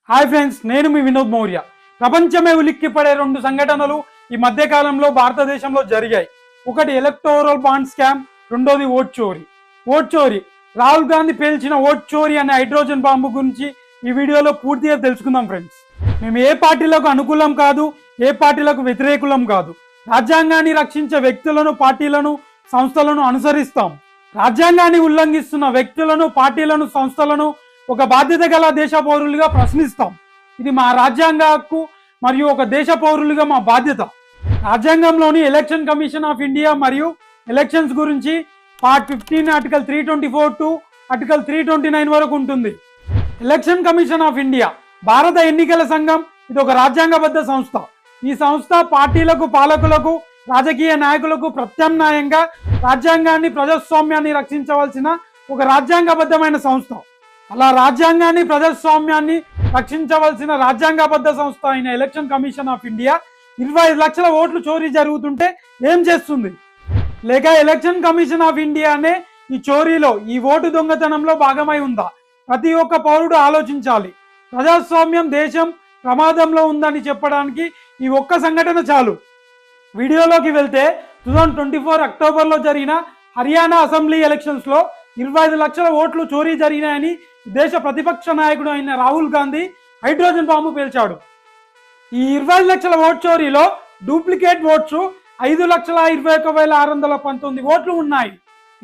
Hi friends, నేను మీ వినోద్ మౌర్య. ప్రపంచమే ఉలిక్కిపడే రెండు సంఘటనలు ఈ మధ్య కాలంలో భారతదేశంలో జరిగాయి. ఒకటి ఎలక్టోరల్ బాండ్ స్కామ్, రెండోది ఓట్ చోరీ. రాహుల్ గాంధీ పేల్చిన ఓట్ చోరీ అనే హైడ్రోజన్ బాంబు గురించి ఈ వీడియోలో పూర్తిగా తెలుసుకుందాం ఫ్రెండ్స్. మేము ఏ పార్టీలకు అనుకూలం కాదు, ఏ పార్టీలకు వ్యతిరేకులం కాదు. రాజ్యాంగాన్ని రక్షించే వ్యక్తులను, పార్టీలను, సంస్థలను అనుసరిస్తాం. రాజ్యాంగాన్ని ఉల్లంఘిస్తున్న వ్యక్తులను, పార్టీలను, సంస్థలను ఒక బాధ్యత గల దేశ పౌరులుగా ప్రశ్నిస్తాం. ఇది మా రాజ్యాంగ హక్కు మరియు ఒక దేశ పౌరులుగా మా బాధ్యత. రాజ్యాంగంలోని ఎలక్షన్ కమిషన్ ఆఫ్ ఇండియా మరియు ఎలక్షన్స్ గురించి పార్ట్ 15 ఆర్టికల్ 324 టు ఆర్టికల్ 329 వరకు ఉంటుంది. ఎలక్షన్ కమిషన్ ఆఫ్ ఇండియా భారత ఎన్నికల సంఘం. ఇది ఒక రాజ్యాంగబద్ధ సంస్థ. ఈ సంస్థ పార్టీలకు, పాలకులకు, రాజకీయ నాయకులకు ప్రత్యామ్నాయంగా రాజ్యాంగాన్ని, ప్రజాస్వామ్యాన్ని రక్షించవలసిన ఒక రాజ్యాంగబద్ధమైన సంస్థ. అలా రాజ్యాంగాన్ని, ప్రజాస్వామ్యాన్ని రక్షించవలసిన రాజ్యాంగబద్ధ సంస్థ అయిన ఎలక్షన్ కమిషన్ ఆఫ్ ఇండియా 25 లక్షల ఓట్లు చోరీ జరుగుతుంటే ఏం చేస్తుంది? లేక ఎలక్షన్ కమిషన్ ఆఫ్ ఇండియానే ఈ చోరీలో, ఈ ఓటు దొంగతనంలో భాగమై ఉందా? ప్రతి ఒక్క పౌరుడు ఆలోచించాలి. ప్రజాస్వామ్యం, దేశం ప్రమాదంలో ఉందని చెప్పడానికి ఈ ఒక్క సంఘటన చాలు. వీడియోలోకి వెళ్తే 2024 అక్టోబర్లో జరిగిన హర్యానా అసెంబ్లీ ఎలక్షన్స్లో 25 లక్షల ఓట్లు చోరీ జరిగినాయని దేశ ప్రతిపక్ష నాయకుడు అయిన రాహుల్ గాంధీ హైడ్రోజన్ బాంబు పేల్చాడు. ఈ 25 లక్షల ఓట్ చోరీలో డూప్లికేట్ ఓట్స్ 5,21,619 ఓట్లు ఉన్నాయి.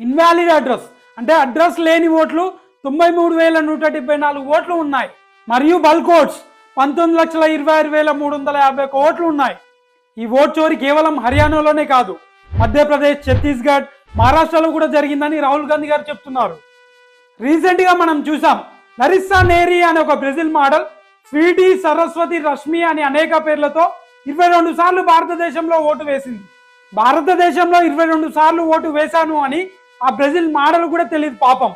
ఇన్వాలిడ్ అడ్రస్ అంటే అడ్రస్ లేని ఓట్లు 93,174 ఓట్లు ఉన్నాయి. మరియు బల్క్ ఓట్స్ 19,26,351 ఓట్లు ఉన్నాయి. ఈ ఓట్ చోరీ కేవలం హర్యానాలోనే కాదు, మధ్యప్రదేశ్, ఛత్తీస్గఢ్, మహారాష్ట్రలో కూడా జరిగిందని రాహుల్ గాంధీ గారు చెప్తున్నారు. రీసెంట్గా మనం చూసాం, లరిస్సా నేరీ అనే ఒక బ్రెజిల్ మోడల్, స్వీటీ, సరస్వతి, రష్మి అని అనేక పేర్లతో 22 సార్లు భారతదేశంలో ఓటు వేసింది. భారతదేశంలో 22 సార్లు ఓటు వేశాను అని ఆ బ్రెజిల్ మోడల్ కూడా తెలియదు పాపం.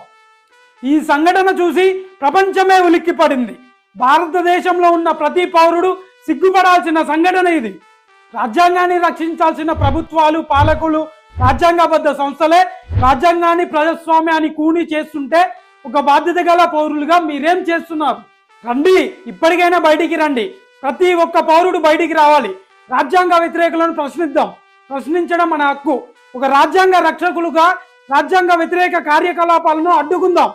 ఈ సంఘటన చూసి ప్రపంచమే ఉలిక్కిపడింది. భారతదేశంలో ఉన్న ప్రతి పౌరుడు సిగ్గుపడాల్సిన సంఘటన ఇది. రాజ్యాంగాన్ని రక్షించాల్సిన ప్రభుత్వాలు, పాలకులు, రాజ్యాంగబద్ధ సంస్థలే రాజ్యాంగాన్ని, ప్రజాస్వామ్యాన్ని కూని చేస్తుంటే ఒక బాధ్యత గల పౌరులుగా మీరేం చేస్తున్నారు? రండి, ఇప్పటికైనా బయటికి రండి. ప్రతి ఒక్క పౌరుడు బయటికి రావాలి. రాజ్యాంగ వ్యతిరేకులను ప్రశ్నిద్దాం. ప్రశ్నించడం మన హక్కు. ఒక రాజ్యాంగ రక్షకులుగా రాజ్యాంగ వ్యతిరేక కార్యకలాపాలను అడ్డుకుందాం.